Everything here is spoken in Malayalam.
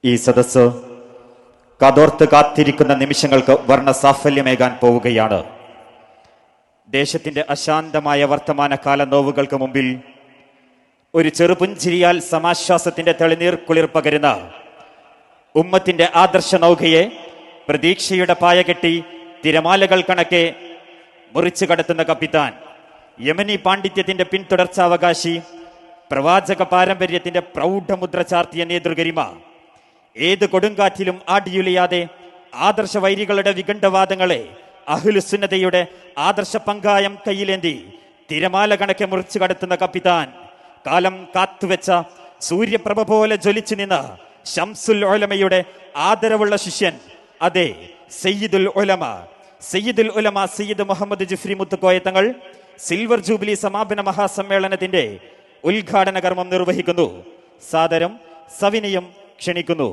ഈ സദസ്സ് കാതോർത്ത് കാത്തിരിക്കുന്ന നിമിഷങ്ങൾക്ക് വർണ്ണസാഫല്യമേകാൻ പോവുകയാണ്. ദേശത്തിന്റെ അശാന്തമായ വർത്തമാനകാല നോവുകൾക്ക് മുമ്പിൽ ഒരു ചെറുപുഞ്ചിരിയാൽ സമാശ്വാസത്തിന്റെ തെളിനീർ കുളിർ പകരുന്ന ഉമ്മത്തിന്റെ ആദർശ നൗകയെ പ്രതീക്ഷയുടെ പായകെട്ടി തിരമാലകൾ കണക്കെ മുറിച്ചു കടത്തുന്ന കപ്പിത്താൻ, യമനി പാണ്ഡിത്യത്തിന്റെ പിന്തുടർച്ചാവകാശി, പ്രവാചക പാരമ്പര്യത്തിന്റെ പ്രൗഢമുദ്ര ചാർത്തിയ നേതൃഗരിമ, ഏത് കൊടുങ്കാറ്റിലും ആടിയുലയാതെ ആദർശ വൈരികളുടെ വിഖണ്ഡവാദങ്ങളെ അഹ്ലുസുന്നതയുടെ ആദർശ പങ്കായം കയ്യിലേന്തി തിരമാല കണക്കെ മുറിച്ചു കടത്തുന്ന കപ്പിത്താൻ, കാലം കാത്തുവെച്ച സൂര്യപ്രഭ പോലെ ജ്വലിച്ചു നിന്ന ശംസുൽ ഉലമയുടെ ആദരവുള്ള ശിഷ്യൻ, അതെ സയ്യിദുൽ ഉലമ സയ്യിദ് മുഹമ്മദ് ജിഫ്രി മുത്തുക്കോയ തങ്ങൾ സിൽവർ ജൂബിലി സമാപന മഹാസമ്മേളനത്തിന്റെ ഉദ്ഘാടന കർമ്മം നിർവഹിക്കുന്നു. സാദരം സവിനയം ക്ഷണിക്കുന്നു.